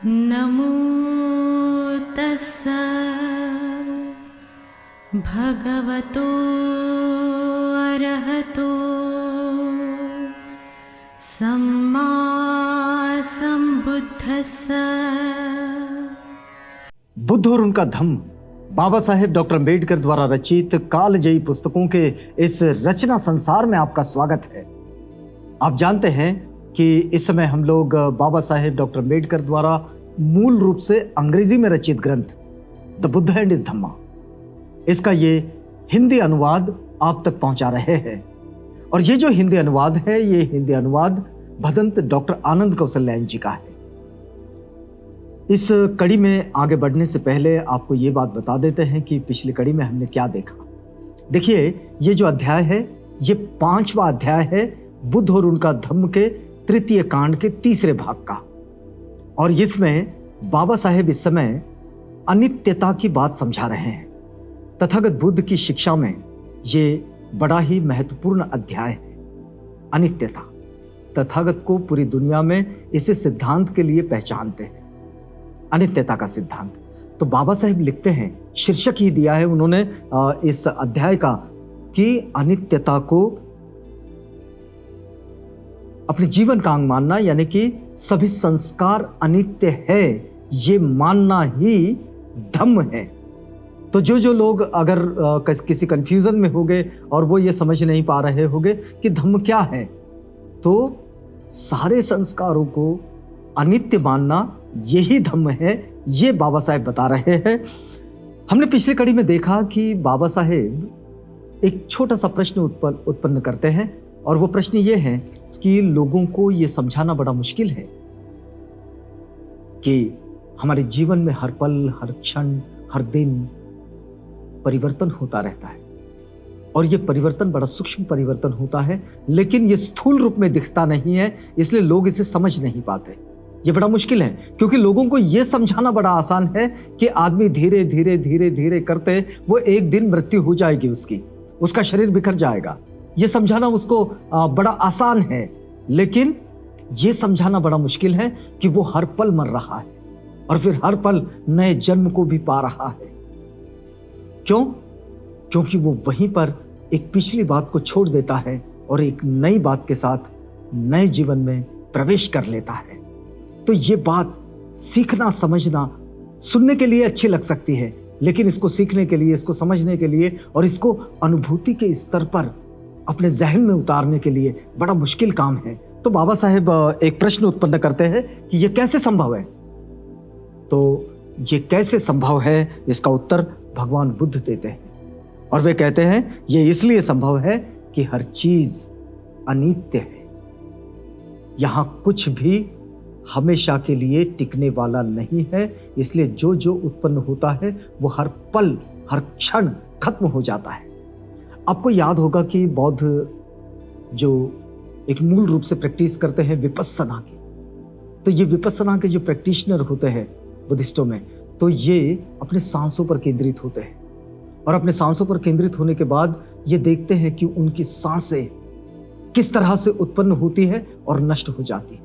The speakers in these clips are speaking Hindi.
नमो तस्सा भगवतो अरहतो सम्मा संबुद्धस्सा। बुद्ध और उनका धम्म बाबा साहेब डॉक्टर अम्बेडकर द्वारा रचित कालजयी पुस्तकों के इस रचना संसार में आपका स्वागत है। आप जानते हैं कि इस समय हम लोग बाबा साहेब डॉक्टर अम्बेडकर द्वारा मूल रूप से अंग्रेजी में रचित ग्रंथ द बुद्ध एंड हिज धम्मा, इसका ये हिंदी अनुवाद आप तक पहुंचा रहे हैं। और ये जो हिंदी अनुवाद है, ये हिंदी अनुवाद भदंत डॉक्टर आनंद कौशल्यायन जी का है। इस कड़ी में आगे बढ़ने से पहले आपको ये बात बता देते हैं कि पिछली कड़ी में हमने क्या देखा। देखिए, ये जो अध्याय है, ये 5वां अध्याय है बुद्ध और उनका धम्म के तृतीय कांड के तीसरे भाग का। और इसमें बाबा साहेब इस समय अनित्यता की बात समझा रहे हैं। तथागत बुद्ध की शिक्षा में ये बड़ा ही महत्वपूर्ण अध्याय है। अनित्यता, तथागत को पूरी दुनिया में इसे सिद्धांत के लिए पहचानते हैं, अनित्यता का सिद्धांत। तो बाबा साहेब लिखते हैं, शीर्षक ही दिया है उन्होंने इस अध्याय का कि अनित्यता को अपने जीवन का अंग मानना, यानी कि सभी संस्कार अनित्य है, ये मानना ही धम्म है। तो जो लोग अगर किसी कंफ्यूजन में होंगे और वो ये समझ नहीं पा रहे होंगे कि धम्म क्या है, तो सारे संस्कारों को अनित्य मानना यही धम्म है, ये बाबा साहेब बता रहे हैं। हमने पिछली कड़ी में देखा कि बाबा साहेब एक छोटा सा प्रश्न उत्पन्न करते हैं, और वो प्रश्न ये है कि लोगों को ये समझाना बड़ा मुश्किल है कि हमारे जीवन में हर पल, हर क्षण, हर दिन परिवर्तन होता रहता है, और ये परिवर्तन बड़ा सूक्ष्म परिवर्तन होता है, लेकिन ये स्थूल रूप में दिखता नहीं है, इसलिए लोग इसे समझ नहीं पाते। ये बड़ा मुश्किल है, क्योंकि लोगों को ये समझाना बड़ा आसान है कि आदमी धीरे धीरे धीरे धीरे करते वो एक दिन मृत्यु हो जाएगी, उसका शरीर बिखर जाएगा। ये समझाना उसको बड़ा आसान है, लेकिन ये समझाना बड़ा मुश्किल है कि वो हर पल मर रहा है और फिर हर पल नए जन्म को भी पा रहा है। क्यों? क्योंकि वो वहीं पर एक पिछली बात को छोड़ देता है और एक नई बात के साथ नए जीवन में प्रवेश कर लेता है। तो ये बात सीखना, समझना, सुनने के लिए अच्छी लग सकती है, लेकिन इसको सीखने के लिए, इसको समझने के लिए और इसको अनुभूति के स्तर पर अपने जहन में उतारने के लिए बड़ा मुश्किल काम है। तो बाबा साहेब एक प्रश्न उत्पन्न करते हैं कि ये कैसे संभव है। तो ये कैसे संभव है, इसका उत्तर भगवान बुद्ध देते हैं, और वे कहते हैं ये इसलिए संभव है कि हर चीज अनित्य है। यहां कुछ भी हमेशा के लिए टिकने वाला नहीं है, इसलिए जो जो उत्पन्न होता है वो हर पल, हर क्षण खत्म हो जाता है। आपको याद होगा कि बौद्ध जो एक मूल रूप से प्रैक्टिस करते हैं विपस्सना की, तो ये विपस्सना के जो प्रैक्टिशनर होते हैं बुद्धिस्टों में, तो ये अपने सांसों पर केंद्रित होते हैं, और अपने सांसों पर केंद्रित होने के बाद ये देखते हैं कि उनकी सांसें किस तरह से उत्पन्न होती है और नष्ट हो जाती है।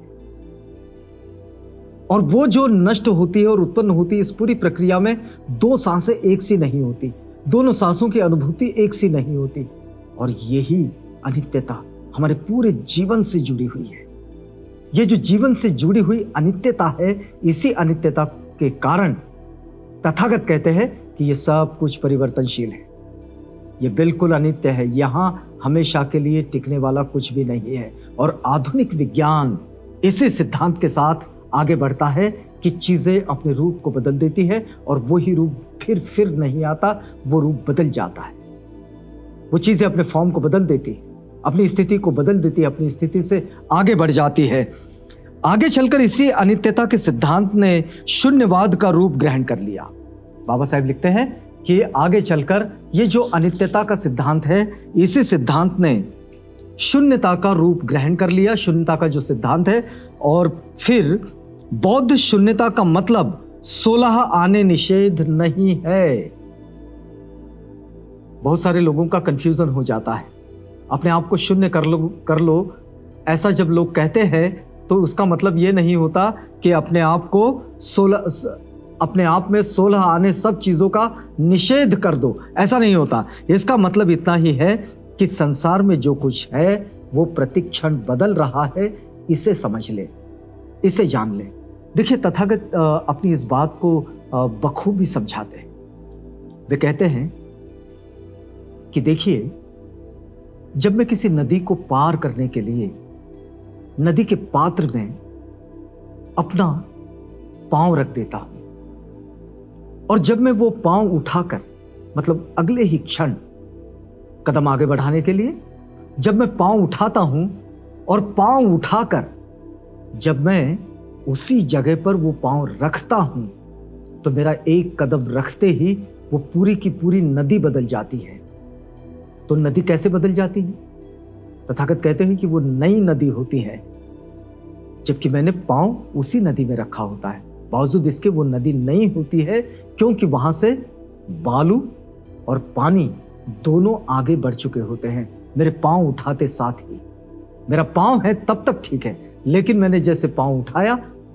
और वो जो नष्ट होती है और उत्पन्न होती है, इस पूरी प्रक्रिया में 2 सांसें एक सी नहीं होती, दोनों सांसों की अनुभूति एक सी नहीं होती। और यही अनित्यता हमारे पूरे जीवन से जुड़ी हुई है। ये जो जीवन से जुड़ी हुई अनित्यता है, इसी अनित्यता के कारण तथागत कहते हैं कि ये सब कुछ परिवर्तनशील है, ये बिल्कुल अनित्य है, यहां हमेशा के लिए टिकने वाला कुछ भी नहीं है। और आधुनिक विज्ञान इसी सिद्धांत के साथ आगे बढ़ता है कि चीजें अपने रूप को बदल देती है, और वही रूप फिर नहीं आता, वो रूप बदल जाता है। वो चीजें अपने फॉर्म को बदल देती है, अपनी स्थिति को बदल देती है, अपनी स्थिति से आगे बढ़ जाती है। आगे चलकर इसी अनित्यता के सिद्धांत ने शून्यवाद का रूप ग्रहण कर लिया। बाबा साहेब लिखते हैं कि आगे चलकर ये जो अनित्यता का सिद्धांत है, इसी सिद्धांत ने शून्यता का रूप ग्रहण कर लिया, शून्यता का जो सिद्धांत है। और फिर बौद्ध शून्यता का मतलब 16 आने निषेध नहीं है। बहुत सारे लोगों का कंफ्यूजन हो जाता है, अपने आप को शून्य कर लो, ऐसा जब लोग कहते हैं तो उसका मतलब ये नहीं होता कि अपने आप में 16 आने सब चीज़ों का निषेध कर दो, ऐसा नहीं होता। इसका मतलब इतना ही है कि संसार में जो कुछ है वो प्रतिक्षण बदल रहा है, इसे समझ ले, इसे जान ले। देखिए, तथागत अपनी इस बात को बखूबी समझाते हैं। वे कहते हैं कि देखिए, जब मैं किसी नदी को पार करने के लिए नदी के पात्र में अपना पांव रख देता हूं, और जब मैं वो पांव उठाकर, मतलब अगले ही क्षण कदम आगे बढ़ाने के लिए जब मैं पांव उठाता हूं, और पांव उठाकर जब मैं उसी जगह पर वो पांव रखता हूं, तो मेरा एक कदम रखते ही वो पूरी की पूरी नदी बदल जाती है। तो नदी कैसे बदल जाती है? तथागत कहते हैं कि वो नई नदी होती है, जबकि मैंने पांव उसी नदी में रखा होता है। बावजूद इसके वो नदी नई होती है, क्योंकि वहां से बालू और पानी दोनों आगे बढ़ चुके होते हैं। मेरे पांव उठाते साथ ही, मेरा पांव है तब तक ठीक है, लेकिन मैंने जैसे पांव उठाया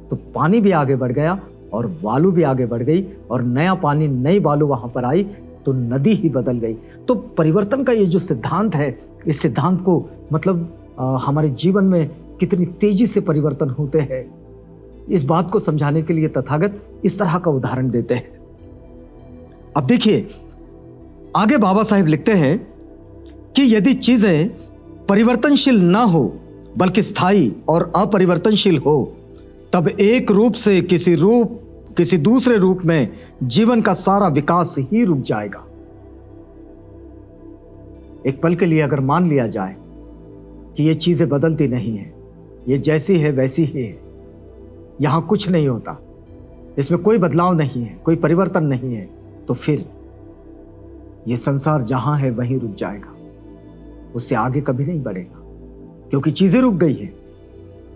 तो पानी भी आगे बढ़ गया और बालू भी आगे बढ़ गई, और नया पानी, नई बालू वहां पर आई, तो नदी ही बदल गई। तो परिवर्तन का ये जो सिद्धांत है, इस सिद्धांत को मतलब हमारे जीवन में कितनी तेजी से परिवर्तन होते हैं, इस बात को समझाने के लिए तथागत इस तरह का उदाहरण देते हैं। अब देखिए, आगे बाबा साहेब लिखते हैं कि यदि चीजें परिवर्तनशील ना हो बल्कि स्थायी और अपरिवर्तनशील हो, तब एक रूप से किसी दूसरे रूप में जीवन का सारा विकास ही रुक जाएगा। एक पल के लिए अगर मान लिया जाए कि ये चीजें बदलती नहीं है, ये जैसी है वैसी ही है, यहां कुछ नहीं होता, इसमें कोई बदलाव नहीं है, कोई परिवर्तन नहीं है, तो फिर ये संसार जहां है वहीं रुक जाएगा, उससे आगे कभी नहीं बढ़ेगा, क्योंकि चीजें रुक गई है।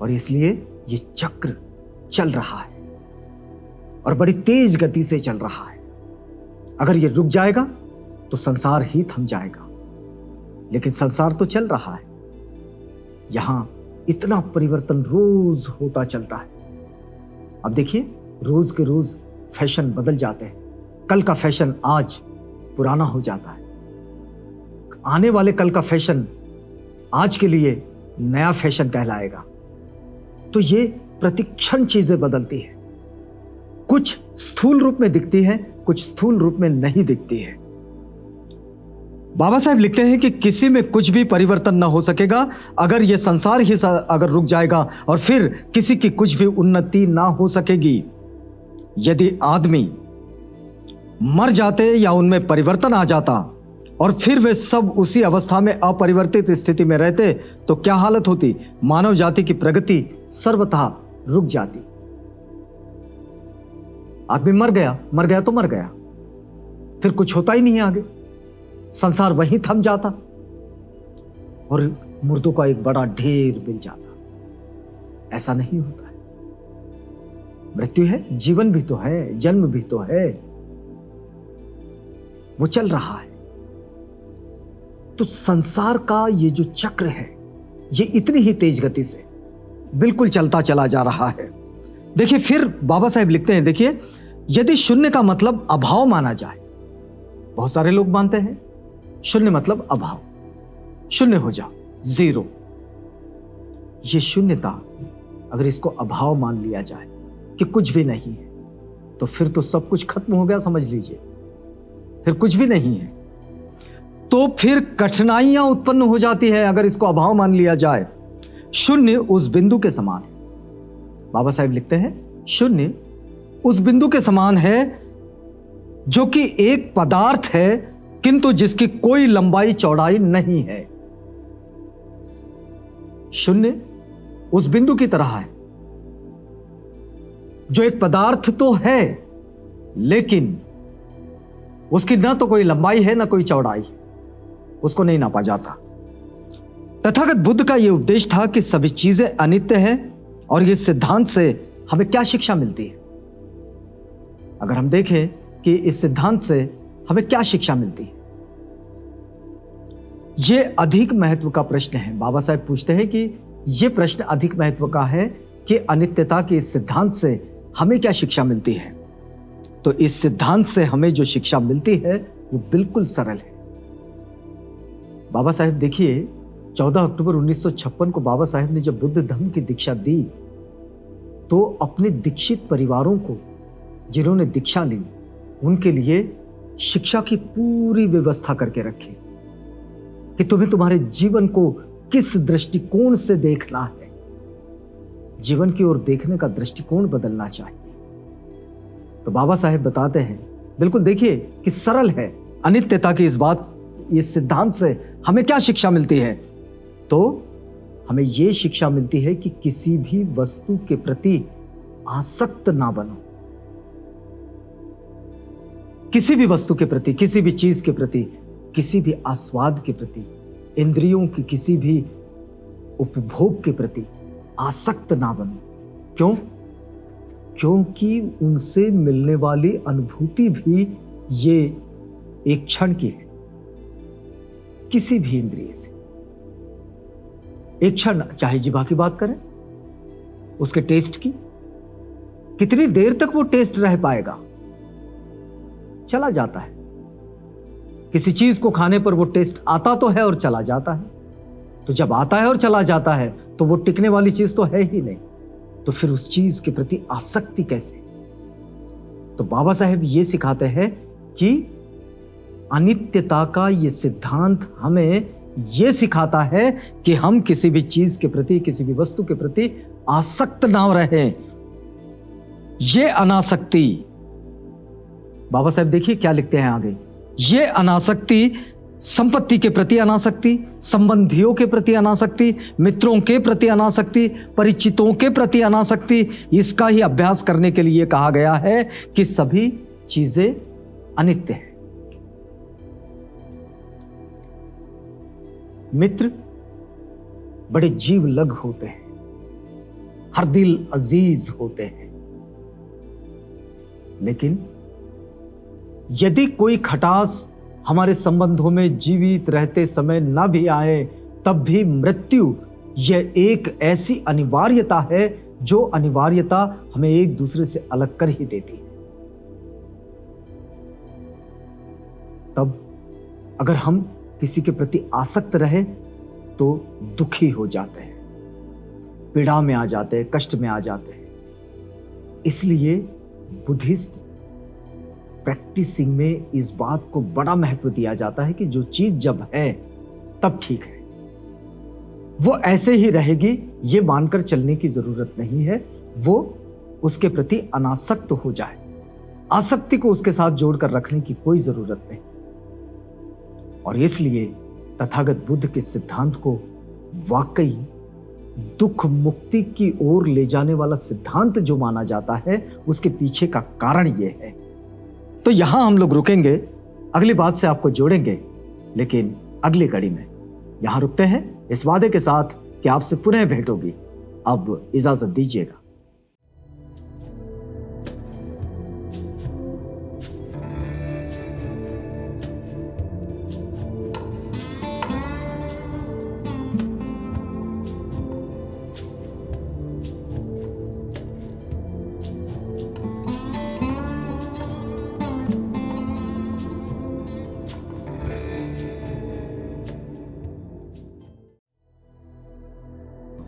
और इसलिए ये चक्र चल रहा है और बड़ी तेज गति से चल रहा है। अगर ये रुक जाएगा तो संसार ही थम जाएगा, लेकिन संसार तो चल रहा है। यहां इतना परिवर्तन रोज होता चलता है। अब देखिए, रोज के रोज फैशन बदल जाते हैं। कल का फैशन आज पुराना हो जाता है, आने वाले कल का फैशन आज के लिए नया फैशन कहलाएगा। तो ये प्रतिक्षण चीजें बदलती है, कुछ स्थूल रूप में दिखती है, कुछ स्थूल रूप में नहीं दिखती है। बाबा साहब लिखते हैं कि किसी में कुछ भी परिवर्तन ना हो सकेगा अगर यह संसार ही अगर रुक जाएगा, और फिर किसी की कुछ भी उन्नति ना हो सकेगी। यदि आदमी मर जाते या उनमें परिवर्तन आ जाता और फिर वे सब उसी अवस्था में अपरिवर्तित स्थिति में रहते, तो क्या हालत होती? मानव जाति की प्रगति सर्वथा रुक जाती। आदमी मर गया तो मर गया, फिर कुछ होता ही नहीं आगे, संसार वहीं थम जाता और मुर्दों का एक बड़ा ढेर मिल जाता। ऐसा नहीं होता है। मृत्यु है, जीवन भी तो है, जन्म भी तो है, वो चल रहा है। तो संसार का ये जो चक्र है, ये इतनी ही तेज गति से बिल्कुल चलता चला जा रहा है। देखिए, फिर बाबा साहेब लिखते हैं, देखिए, यदि शून्य का मतलब अभाव माना जाए, बहुत सारे लोग मानते हैं शून्य मतलब अभाव, शून्य हो जाओ, जीरो। ये शून्यता अगर इसको अभाव मान लिया जाए कि कुछ भी नहीं है, तो फिर तो सब कुछ खत्म हो गया, समझ लीजिए, फिर कुछ भी नहीं है। तो फिर कठिनाइयां उत्पन्न हो जाती है अगर इसको अभाव मान लिया जाए। शून्य उस बिंदु के समान है। बाबा साहेब लिखते हैं, शून्य उस बिंदु के समान है जो कि एक पदार्थ है, किंतु जिसकी कोई लंबाई चौड़ाई नहीं है। शून्य उस बिंदु की तरह है जो एक पदार्थ तो है, लेकिन उसकी ना तो कोई लंबाई है ना कोई चौड़ाई, उसको नहीं नापा जाता। तथागत बुद्ध का यह उपदेश था कि सभी चीजें अनित्य हैं, और इस सिद्धांत से हमें क्या शिक्षा मिलती है? अगर हम देखें कि इस सिद्धांत से हमें क्या शिक्षा मिलती है, यह अधिक महत्व का प्रश्न है। बाबा साहेब पूछते हैं कि यह प्रश्न अधिक महत्व का है कि अनित्यता के इस सिद्धांत से हमें क्या शिक्षा मिलती है। तो इस सिद्धांत से हमें जो शिक्षा मिलती है वो बिल्कुल सरल है। बाबा साहेब देखिए, 14 अक्टूबर 1956 को बाबा साहेब ने जब बुद्ध धर्म की दीक्षा दी तो अपने दीक्षित परिवारों को, जिन्होंने दीक्षा ली, उनके लिए शिक्षा की पूरी व्यवस्था करके रखी कि तुम्हें तुम्हारे जीवन को किस दृष्टिकोण से देखना है। जीवन की ओर देखने का दृष्टिकोण बदलना चाहिए। तो बाबा साहेब बताते हैं, बिल्कुल देखिए कि सरल है। अनित्यता की इस सिद्धांत से हमें क्या शिक्षा मिलती है। तो हमें यह शिक्षा मिलती है कि किसी भी वस्तु के प्रति आसक्त ना बनो। किसी भी वस्तु के प्रति, किसी भी चीज के प्रति, किसी भी आस्वाद के प्रति, इंद्रियों की किसी भी उपभोग के प्रति आसक्त ना बनो। क्यों? क्योंकि उनसे मिलने वाली अनुभूति भी ये एक क्षण की है। किसी भी इंद्रिय से एक क्षण, चाहे जीवा की बात करें, उसके टेस्ट की, कितनी देर तक वो टेस्ट रह पाएगा, चला जाता है। किसी चीज को खाने पर वो टेस्ट आता तो है और चला जाता है। तो जब आता है और चला जाता है तो वो टिकने वाली चीज तो है ही नहीं। तो फिर उस चीज के प्रति आसक्ति कैसे? तो बाबा साहेब ये सिखाते हैं कि अनित्यता का ये सिद्धांत हमें ये सिखाता है कि हम किसी भी चीज के प्रति, किसी भी वस्तु के प्रति आसक्त ना रहें। ये अनासक्ति, बाबा साहेब देखिए क्या लिखते हैं आगे। ये अनासक्ति संपत्ति के प्रति अनासक्ति, संबंधियों के प्रति अनासक्ति, मित्रों के प्रति अनासक्ति, परिचितों के प्रति अनासक्ति, इसका ही अभ्यास करने के लिए कहा गया है कि सभी चीजें अनित्य हैं। मित्र बड़े जीवलग होते हैं, हर दिल अजीज होते हैं, लेकिन यदि कोई खटास हमारे संबंधों में जीवित रहते समय न भी आए, तब भी मृत्यु यह एक ऐसी अनिवार्यता है जो अनिवार्यता हमें एक दूसरे से अलग कर ही देती है। तब अगर हम किसी के प्रति आसक्त रहे तो दुखी हो जाते हैं, पीड़ा में आ जाते हैं, कष्ट में आ जाते हैं। इसलिए बुद्धिस्ट प्रैक्टिसिंग में इस बात को बड़ा महत्व दिया जाता है कि जो चीज जब है तब ठीक है, वो ऐसे ही रहेगी, ये मानकर चलने की जरूरत नहीं है। वो उसके प्रति अनासक्त हो जाए, आसक्ति को उसके साथ जोड़कर रखने की कोई जरूरत नहीं। और इसलिए तथागत बुद्ध के सिद्धांत को वाकई दुख मुक्ति की ओर ले जाने वाला सिद्धांत जो माना जाता है, उसके पीछे का कारण यह है। तो यहां हम लोग रुकेंगे, अगली बात से आपको जोड़ेंगे, लेकिन अगली कड़ी में यहां रुकते हैं इस वादे के साथ कि आपसे पुनः भेंट होगी। अब इजाजत दीजिएगा।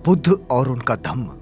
बुद्ध और उनका धम्म।